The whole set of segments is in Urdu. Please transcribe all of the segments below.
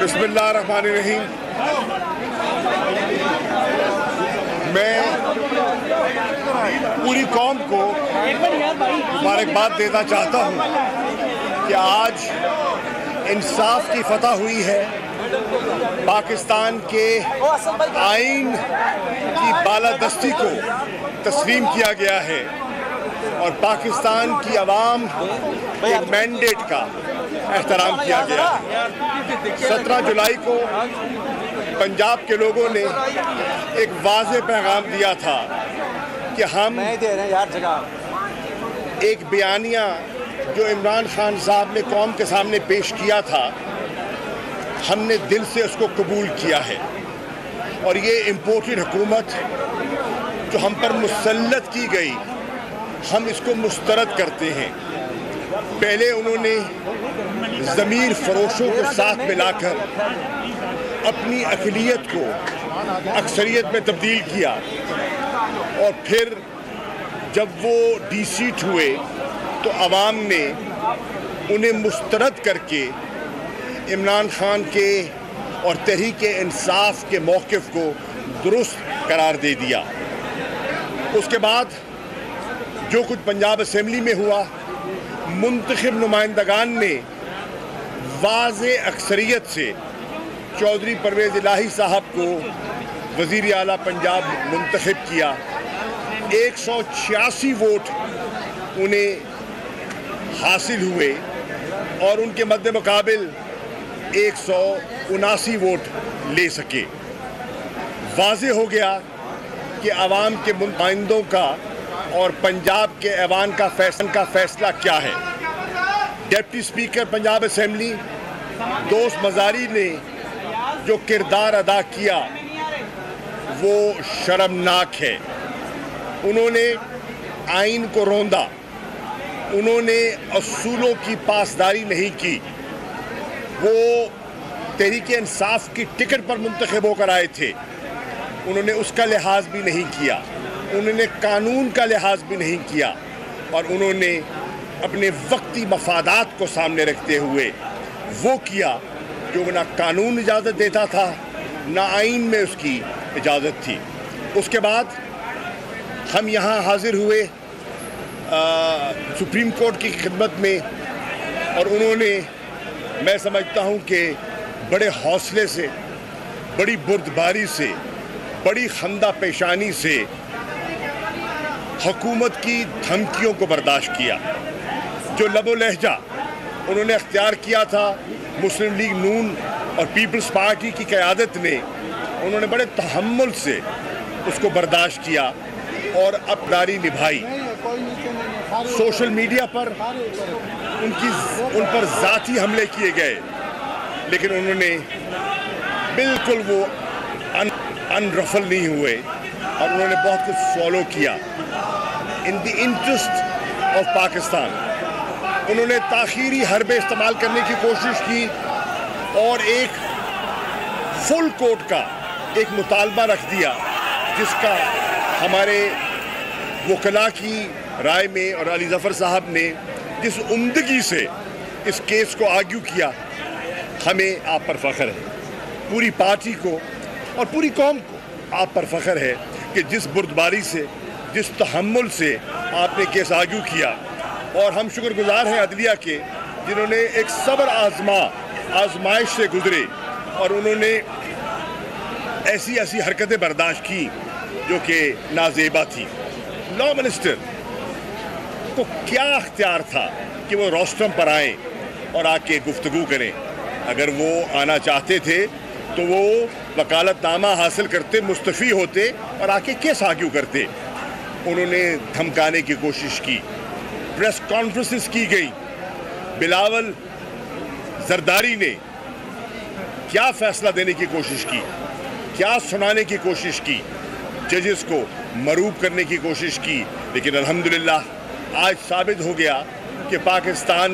بسم اللہ الرحمن الرحیم. میں پوری قوم کو مبارکباد دینا چاہتا ہوں کہ آج انصاف کی فتح ہوئی ہے. پاکستان کے آئین کی بالادستی کو تسلیم کیا گیا ہے اور پاکستان کی عوام کے مینڈیٹ کا احترام کیا گیا ہے. 17 جولائی کو پنجاب کے لوگوں نے ایک واضح پیغام دیا تھا کہ ہم ایک بیانیہ جو عمران خان صاحب نے قوم کے سامنے پیش کیا تھا ہم نے دل سے اس کو قبول کیا ہے اور یہ امپورٹڈ حکومت جو ہم پر مسلط کی گئی ہم اس کو مسترد کرتے ہیں. پہلے انہوں نے ضمیر فروشوں کو ساتھ ملا کر اپنی اقلیت کو اکثریت میں تبدیل کیا اور پھر جب وہ ڈی سیٹ ہوئے تو عوام نے انہیں مسترد کر کے عمران خان کے اور تحریک انصاف کے موقف کو درست قرار دے دیا. اس کے بعد جو کچھ پنجاب اسمبلی میں ہوا منتخب نمائندگان نے واضح اکثریت سے چودھری پرویز الہی صاحب کو وزیر اعلیٰ پنجاب منتخب کیا. 186 ووٹ انہیں حاصل ہوئے اور ان کے مد مقابل 179 ووٹ لے سکے. واضح ہو گیا کہ عوام کے نمائندوں کا اور پنجاب کے ایوان کا فیصلہ کیا ہے. ڈپٹی اسپیکر پنجاب اسمبلی دوست مزاری نے جو کردار ادا کیا وہ شرمناک ہے. انہوں نے آئین کو روندا, انہوں نے اصولوں کی پاسداری نہیں کی. وہ تحریک انصاف کی ٹکٹ پر منتخب ہو کر آئے تھے, انہوں نے اس کا لحاظ بھی نہیں کیا, انہوں نے قانون کا لحاظ بھی نہیں کیا اور انہوں نے اپنے وقتی مفادات کو سامنے رکھتے ہوئے وہ کیا جو نہ قانون اجازت دیتا تھا نہ آئین میں اس کی اجازت تھی. اس کے بعد ہم یہاں حاضر ہوئے سپریم کورٹ کی خدمت میں اور انہوں نے میں سمجھتا ہوں کہ بڑے حوصلے سے, بڑی بردباری سے, بڑی خندہ پیشانی سے حکومت کی دھمکیوں کو برداشت کیا. جو لب و لہجہ انہوں نے اختیار کیا تھا مسلم لیگ نون اور پیپلز پارٹی کی قیادت نے, انہوں نے بڑے تحمل سے اس کو برداشت کیا اور اپداری نبھائی. سوشل میڈیا پر ان پر ذاتی حملے کیے گئے لیکن انہوں نے بالکل وہ انرفل نہیں ہوئے اور انہوں نے بہت کچھ فالو کیا ان دی انٹرسٹ آف پاکستان. انہوں نے تاخیری حربے استعمال کرنے کی کوشش کی اور ایک فل کورٹ کا ایک مطالبہ رکھ دیا جس کا ہمارے وکلاء کی رائے میں اور علی ظفر صاحب نے جس عمدگی سے اس کیس کو آرگیو کیا, ہمیں آپ پر فخر ہے. پوری پارٹی کو اور پوری قوم کو آپ پر فخر ہے کہ جس بردباری سے, جس تحمل سے آپ نے کیس آرگیو کیا اور ہم شکر گزار ہیں عدلیہ کے جنہوں نے ایک صبر آزمائش سے گزرے اور انہوں نے ایسی حرکتیں برداشت کی جو کہ نازیبا تھی. لا منسٹر کو کیا اختیار تھا کہ وہ روسٹرم پر آئیں اور آ کے گفتگو کریں؟ اگر وہ آنا چاہتے تھے تو وہ وکالت نامہ حاصل کرتے, مستعفی ہوتے اور آ کے کیس آرگیو کرتے. انہوں نے دھمکانے کی کوشش کی, پریس کانفرنسز کی گئی. بلاول زرداری نے کیا فیصلہ دینے کی کوشش کی, کیا سنانے کی کوشش کی, ججز کو مروب کرنے کی کوشش کی, لیکن الحمدللہ آج ثابت ہو گیا کہ پاکستان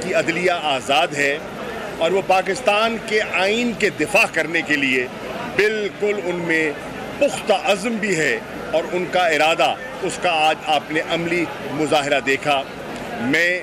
کی عدلیہ آزاد ہے اور وہ پاکستان کے آئین کے دفاع کرنے کے لیے بالکل ان میں پختہ عزم بھی ہے اور ان کا ارادہ, اس کا آج آپ نے عملی مظاہرہ دیکھا. میں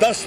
10